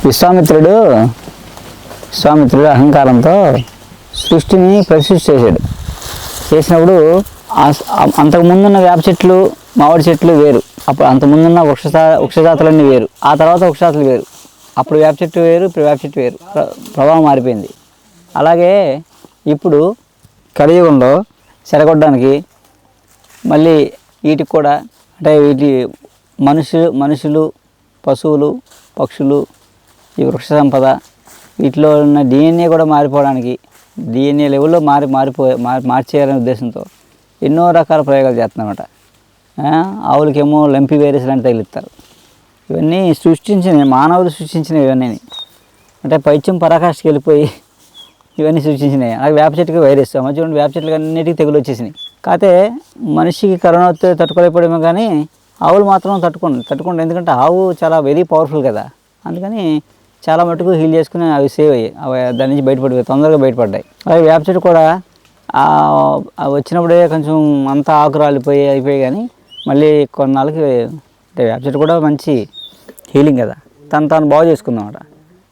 విశ్వామిత్రుడు అహంకారంతో సృష్టిని ప్రతిష్ఠ చేసినప్పుడు అంతకుముందున్న వేప చెట్లు మామిడి చెట్లు వేరు, అప్పుడు అంతకుముందున్న వృక్షజాతులన్నీ వేరు, ఆ తర్వాత వృక్షజాతులు వేరు, అప్పుడు వేప చెట్టు వేరు, ఇప్పుడు వేప చెట్టు వేరు, ప్రభావం మారిపోయింది. అలాగే ఇప్పుడు కలియుగంలో చెరగొట్టడానికి మళ్ళీ వీటికి కూడా అంటే వీటి మనుషులు పశువులు పక్షులు ఈ వృక్ష సంపద వీటిలో ఉన్న డిఎన్ఏ కూడా మారిపోవడానికి డిఎన్ఏ లెవెల్లో మార్చేయాలనే ఉద్దేశంతో ఎన్నో రకాల ప్రయోగాలు చేస్తున్నామట. ఆవులకేమో లంపి వైరస్ లాంటి తగిలిస్తారు. ఇవన్నీ మానవులు సృష్టించినవి ఇవన్నీ. అంటే పైత్యం పరాకాష్ఠకి వెళ్ళిపోయి ఇవన్నీ సృష్టించినాయి. అలాగే వేప చెట్టుకి వైరస్ మధ్య వేప చెట్లకి అన్నిటికీ తెగులు వచ్చేసినాయి. కాకపోతే మనిషికి కరోనా వస్తే తట్టుకోలేకపోవడమే, కానీ ఆవులు మాత్రం తట్టుకుంటాయి. ఎందుకంటే ఆవు చాలా వెరీ పవర్ఫుల్ కదా, అందుకని చాలా మటుకు హీల్ చేసుకుని అవి సేవ్ అయ్యాయి, దాని నుంచి తొందరగా బయటపడ్డాయి. అలాగే వేప చెట్టు కూడా వచ్చినప్పుడే కొంచెం అంతా ఆకు అయిపోయాయి, కానీ మళ్ళీ కొన్నాళ్ళకి అంటే వేప చెట్టు కూడా మంచి హీలింగ్ కదా, తాను బాగు చేసుకుందామట.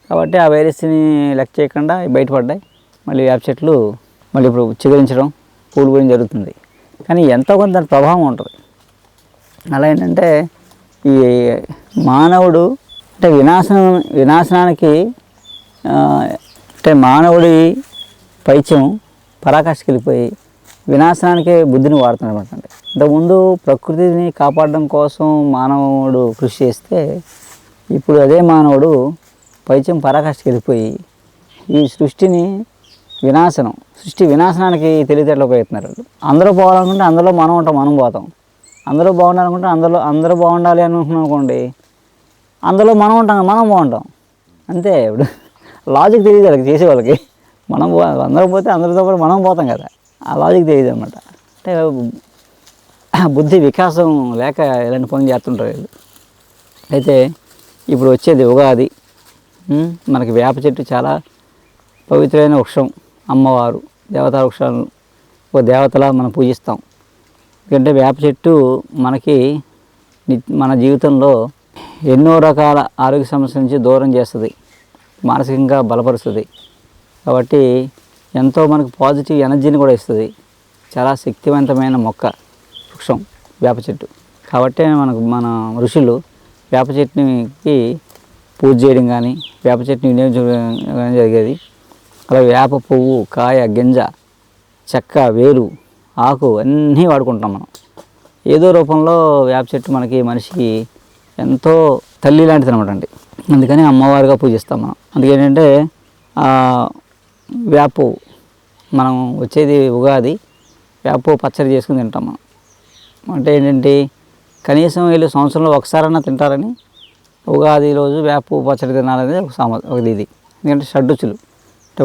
కాబట్టి ఆ వైరస్ని లెక్క చేయకుండా బయటపడ్డాయి. మళ్ళీ వేప చెట్లు మళ్ళీ ఇప్పుడు చిగురించడం పూలు పూయడం జరుగుతుంది. కానీ ఎంతో కొంత దాని ప్రభావం ఉంటుంది. అలా ఏంటంటే ఈ మానవుడు అంటే వినాశనానికి అంటే మానవుడి పైత్యం పరాకాష్ఠకి వెళ్ళిపోయి వినాశనానికే బుద్ధిని వాడుతున్నాడు అనమాట. ఇంతకుముందు ప్రకృతిని కాపాడడం కోసం మానవుడు కృషి చేస్తే ఇప్పుడు అదే మానవుడు పైత్యం పరాకాష్ఠకి వెళ్ళిపోయి ఈ సృష్టి వినాశనానికి తెలివితేటలు ఉపయోగిస్తున్నారు. అందరూ పోవాలనుకుంటే అందులో మనం ఉంటాం, మనం పోతాం. అందరూ బాగుండాలనుకుంటే అందరూ బాగుండాలి అనుకోండి, అందులో మనం ఉంటాం, మనం బాగుంటాం. అంతే. ఇప్పుడు లాజిక్ తెలియదు వాళ్ళకి, చేసే వాళ్ళకి. అందరూ పోతే అందరితో పాటు మనం పోతాం కదా, ఆ లాజిక్ తెలియదు అనమాట. అంటే బుద్ధి వికాసం లేక ఇలాంటి పనులు చేస్తుంటారు వీళ్ళు. అయితే ఇప్పుడు వచ్చేది ఉగాది. మనకి వేప చెట్టు చాలా పవిత్రమైన వృక్షం, అమ్మవారు, దేవతా వృక్షాలను ఒక దేవతలా మనం పూజిస్తాం. ఎందుకంటే వేప చెట్టు మన జీవితంలో ఎన్నో రకాల ఆరోగ్య సమస్యల నుంచి దూరం చేస్తుంది, మానసికంగా బలపరుస్తుంది. కాబట్టి ఎంతో మనకు పాజిటివ్ ఎనర్జీని కూడా ఇస్తుంది. చాలా శక్తివంతమైన వృక్షం వేప చెట్టు. కాబట్టి మన ఋషులు వేప చెట్టుకి పూజ చేయడం కానీ వేప చెట్టుని వినియోగించడం జరిగేది. అలాగే వేప పువ్వు, కాయ, గింజ, చెక్క, వేరు, ఆకు అన్నీ వాడుకుంటాం మనం. ఏదో రూపంలో వేప చెట్టు మనిషికి ఎంతో తల్లి లాంటిది అనమాట అండి. అందుకని అమ్మవారిగా పూజిస్తాం మనం. అందుకేంటంటే వేప మనం వచ్చేది ఉగాది, వేప పచ్చడి చేసుకుని తింటాం మనం. అంటే ఏంటంటే కనీసం వీళ్ళు సంవత్సరంలో ఒకసారైనా తింటారని ఉగాది రోజు వేప పచ్చడి తినాలనేది ఒక ఇది. ఎందుకంటే షడ్రుచులు అంటే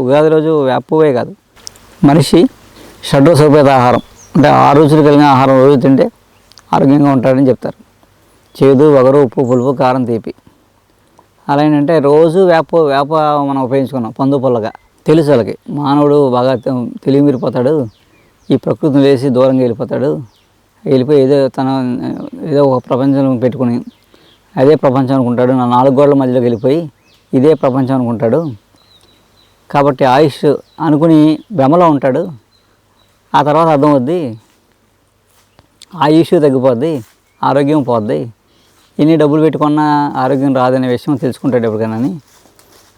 ఉగాది రోజు వేపవే కాదు, మనిషి షడ్రసోపేత ఆహారం అంటే 6 రుచులు కలిగిన ఆహారం రోజు తింటే ఆరోగ్యంగా ఉంటాడని చెప్తారు. చేదు, వగరు, ఉప్పు, పులుపు, కారం, తీపి. అలా ఏంటంటే రోజు వేప మనం ఉపయోగించుకున్నాం పందు పొల్లగా. తెలుసు వాళ్ళకి, మానవుడు బాగా తెలివి మీరిపోతాడు, ఈ ప్రకృతిని లేసి దూరంగా వెళ్ళిపోయి ఏదో ఒక ప్రపంచం పెట్టుకుని అదే ప్రపంచం అనుకుంటాడు. 4 గోడల మధ్యలోకి వెళ్ళిపోయి ఇదే ప్రపంచం అనుకుంటాడు. కాబట్టి ఆయుష్ అనుకుని భ్రమలో ఉంటాడు. ఆ తర్వాత అర్థమవుద్ది, ఆయుష్ తగ్గిపోద్ది, ఆరోగ్యం పోద్ది, ఎన్ని డబ్బులు పెట్టుకున్నా ఆరోగ్యం రాదనే విషయం తెలుసుకుంటాడు ఎప్పటికైనా.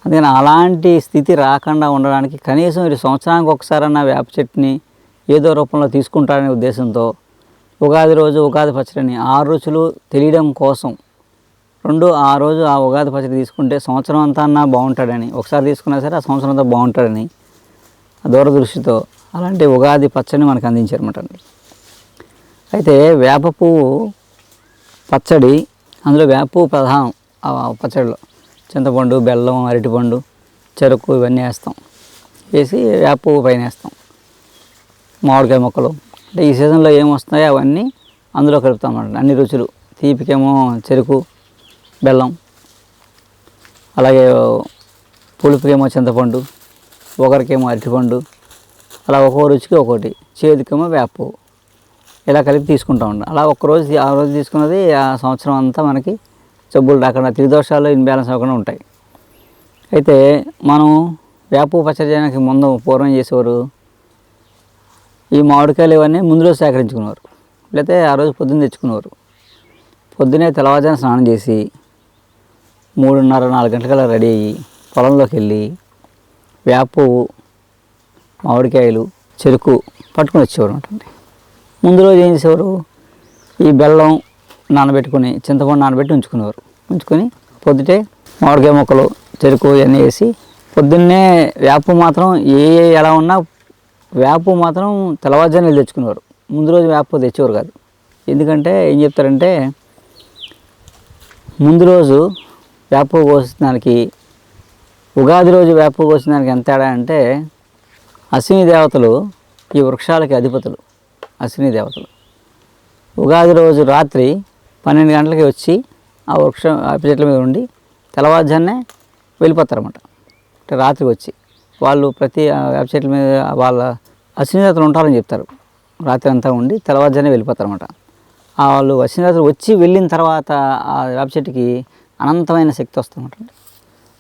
అందుకని అలాంటి స్థితి రాకుండా ఉండడానికి కనీసం ఇది సంవత్సరానికి ఒకసారన్నా వేప చెట్టుని ఏదో రూపంలో తీసుకుంటారనే ఉద్దేశంతో ఉగాది రోజు ఉగాది పచ్చడిని 6 రుచులు తెలియడం కోసం ఆ రోజు ఆ ఉగాది పచ్చడి తీసుకుంటే సంవత్సరం అంతా బాగుంటాడని, ఒకసారి తీసుకున్నా సరే ఆ సంవత్సరం అంతా బాగుంటాడని దూరదృష్టితో అలాంటి ఉగాది పచ్చడిని మనకు అందించారన్నమాట అండి. అయితే వేప పువ్వు పచ్చడి, అందులో వేప పువ్వు ప్రధానం. ఆ పచ్చడిలో చింతపండు, బెల్లం, అరటిపండు, చెరుకు ఇవన్నీ వేస్తాం. వేసి వేప పువ్వు పైన వేస్తాం. మామిడికాయ ముక్కలు అంటే ఈ సీజన్లో ఏమొస్తాయో అవన్నీ అందులో కలుపుతాం అన్నమాట. అన్ని రుచులు, తీపికేమో చెరుకు, బెల్లం, అలాగే పులుపుకేమో చింతపండు, ఒకరికేమో అరటిపండు, అలా ఒక్కో రుచికి ఒక్కోటి, చేదుకేమో వేప పువ్వు, ఇలా కలిపి తీసుకుంటూ ఉంటాం. అలా ఆ రోజు తీసుకున్నది ఆ సంవత్సరం అంతా మనకి జబ్బులు రాకుండా త్రిదోషాలు ఇన్బ్యాలెన్స్ అవ్వకుండా ఉంటాయి. అయితే మనం వేప పచ్చడి చేయడానికి ముందు పూర్వం చేసేవారు ఈ మామిడికాయలు ఇవన్నీ ముందు రోజు సేకరించుకునేవారు, లేకపోతే ఆ రోజు పొద్దున్న తెచ్చుకునేవారు. పొద్దునే తెల్లవారుజామున స్నానం చేసి 3:30-4 గంటలకల్లా రెడీ అయ్యి పొలంలోకి వెళ్ళి వేప పువ్వు, మామిడికాయలు, చెరుకు పట్టుకొని వచ్చేవారు అంటండి. ముందు రోజు ఏం చేసేవారు, ఈ బెల్లం నానబెట్టుకుని చింతపండు నానబెట్టి ఉంచుకొని పొద్దుటే మామిడికాయ ముక్కలు, చెరుకు ఇవన్నీ వేసి పొద్దున్నే వేప మాత్రం ఎలా ఉన్నా వేప మాత్రం తెల్లవారుజామున వెళ్ళి తెచ్చుకునేవారు. ముందు రోజు వేప తెచ్చేవారు కాదు. ఎందుకంటే ఏం చెప్తారంటే ముందు రోజు వేప కోసడానికి ఉగాది రోజు వేప కోసడానికి ఎంత తేడా అంటే అశ్విని దేవతలు ఈ వృక్షాలకి అధిపతులు. అశ్విని దేవతలు ఉగాది రోజు రాత్రి 12 గంటలకి వచ్చి ఆ వేప చెట్ల మీద ఉండి తెల్లవారుజామునే వెళ్ళిపోతారన్నమాట. అంటే రాత్రికి వచ్చి వాళ్ళు ప్రతి వేప చెట్ల మీద వాళ్ళ అశ్విని దేవతలు ఉంటారని చెప్తారు. రాత్రి అంతా ఉండి తెల్లవారుజామునే వెళ్ళిపోతారన్నమాట. వాళ్ళు అశ్విని దేవతలు వచ్చి వెళ్ళిన తర్వాత ఆ వేప చెట్టుకి అనంతమైన శక్తి వస్తుందన్నమాట,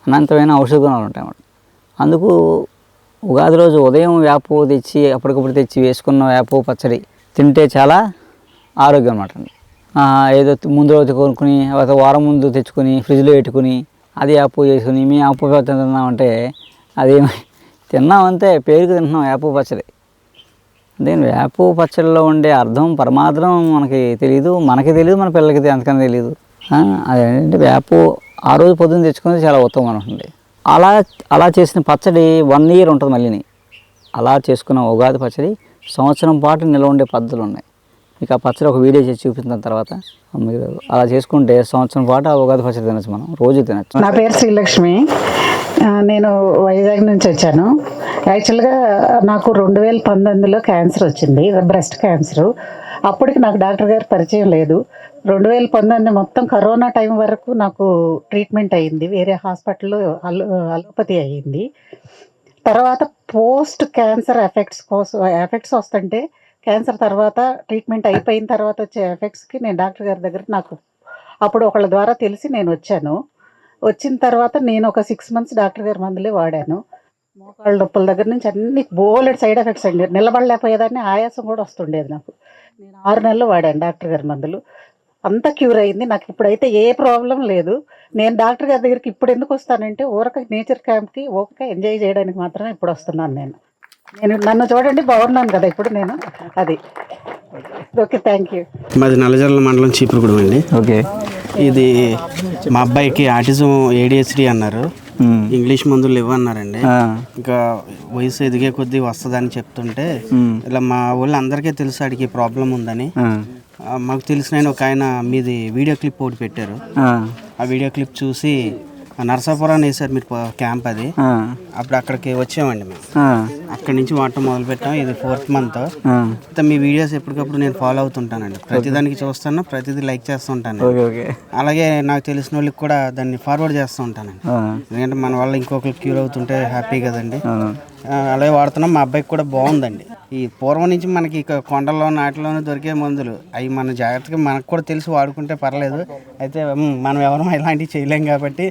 అనంతమైన ఔషధ గుణాలు ఉంటాయి అన్నమాట. అందుకు ఉగాది రోజు ఉదయం వేప తెచ్చి అప్పటికప్పుడు తెచ్చి వేసుకున్న వేప పచ్చడి తింటే చాలా ఆరోగ్యం అన్నమాట. ఏదో ముందు రోజు కొనుక్కుని వారం ముందు తెచ్చుకొని ఫ్రిడ్జ్లో పెట్టుకుని అది వేప చేసుకుని మేము వేప పచ్చడి తిన్నామంటే అది తిన్నామంతే, పేరుకు తింటున్నాం వేప పచ్చడి. అంటే వేప పచ్చడిలో ఉండే అర్థం పరమార్థం మనకి తెలియదు, మన పిల్లలకి అంతకన్నా తెలియదు. అదేంటంటే వేప ఆ రోజు పొద్దున్న తెచ్చుకుని చాలా ఉత్తమం అనుకుంటుంది. అలా చేసిన పచ్చడి 1 year ఉంటుంది మళ్ళీని. అలా చేసుకున్న ఉగాది పచ్చడి సంవత్సరం పాటు నిల్వ ఉండే పద్ధతులు ఉన్నాయి. మీకు ఆ పచ్చడి ఒక వీడియో చేసి చూపించిన తర్వాత మీరు అలా చేసుకుంటే సంవత్సరం పాటు ఆ ఉగాది పచ్చడి తినచ్చు, మనం రోజు తినచ్చు. నా పేరు శ్రీలక్ష్మి, నేను వైజాగ్ నుంచి వచ్చాను. యాక్చువల్గా నాకు 2019లో క్యాన్సర్ వచ్చింది, బ్రెస్ట్ క్యాన్సరు. అప్పటికి నాకు డాక్టర్ గారు పరిచయం లేదు. 2019 మొత్తం కరోనా టైం వరకు నాకు ట్రీట్మెంట్ అయ్యింది, వేరే హాస్పిటల్లో అలోపతి అయ్యింది. తర్వాత పోస్ట్ క్యాన్సర్ ఎఫెక్ట్స్ వస్తుంటే క్యాన్సర్ తర్వాత ట్రీట్మెంట్ అయిపోయిన తర్వాత వచ్చే ఎఫెక్ట్స్కి నేను డాక్టర్ గారి దగ్గర నాకు అప్పుడు ఒకళ్ళ ద్వారా తెలిసి నేను వచ్చాను. వచ్చిన తర్వాత నేను ఒక 6 months డాక్టర్ గారి మందులే వాడాను. మోకాళ్ళ నొప్పుల దగ్గర నుంచి అన్ని బోలెడ్ సైడ్ ఎఫెక్ట్స్ అండి. నిలబడలేకపోయేదాన్ని, ఆయాసం కూడా వస్తుండేది నాకు. నేను 6 నెలలు వాడాను డాక్టర్ గారి మందులు, అంతా క్యూర్ అయింది. నాకు ఇప్పుడైతే ఏ ప్రాబ్లం లేదు. నేను డాక్టర్ గారి దగ్గరికి ఇప్పుడు ఎందుకు వస్తానంటే ఊరక నేచర్ క్యాంప్కి ఎంజాయ్ చేయడానికి మాత్రమే ఇప్పుడు వస్తున్నాను. నన్ను చూడండి, బాగున్నాను కదా ఇప్పుడు నేను. అది ఓకే, థ్యాంక్ యూ. మాది నల్లజర్ల మండలం చీపురుగూడెం అండి. ఓకే, ఇది మా అబ్బాయికి ఆటిజం ADHD అన్నారు, ఇంగ్లీష్ మందులు ఇవ్వన్నారండి. ఇంకా వయసు ఎదిగే కొద్దీ వస్తుందని చెప్తుంటే ఇలా మా వాళ్ళు అందరికీ తెలుసు ఆడికి ప్రాబ్లం ఉందని. మాకు తెలిసిన ఒక ఆయన మీది వీడియో క్లిప్ ఒకటి పెట్టారు. ఆ వీడియో క్లిప్ చూసి నరసాపురాన్ని వేసారు మీరు క్యాంప్, అది అప్పుడు అక్కడికి వచ్చామండి మేము. అక్కడి నుంచి వాడటం మొదలు పెట్టాం. ఇది 4th month. మీ వీడియోస్ ఎప్పటికప్పుడు నేను ఫాలో అవుతుంటానండి, ప్రతిదానికి చూస్తాను, ప్రతిదీ లైక్ చేస్తుంటాను. అలాగే నాకు తెలిసిన వాళ్ళకి కూడా దాన్ని ఫార్వర్డ్ చేస్తూ ఉంటానండి, ఎందుకంటే మన వల్ల ఇంకొకరికి క్యూర్ అవుతుంటే హ్యాపీ కదండి. అలాగే వాడుతున్నాం. మా అబ్బాయికి కూడా బాగుందండి. ఈ పూర్వం నుంచి మనకి కొండల్లో నాటిలోనే దొరికే మందులు అవి మన జాగ్రత్తగా మనకు కూడా తెలిసి వాడుకుంటే పర్లేదు. అయితే మనం ఎవరూ ఇలాంటివి చేయలేం కాబట్టి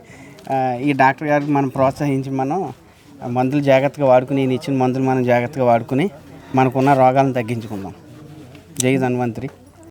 ఈ డాక్టర్ గారికి మనం ప్రోత్సహించి మనం మందులు జాగ్రత్తగా వాడుకుని, ఈయన ఇచ్చిన మందులు మనం జాగ్రత్తగా వాడుకుని మనకున్న రోగాలను తగ్గించుకుందాం. జై ధన్వంతరి.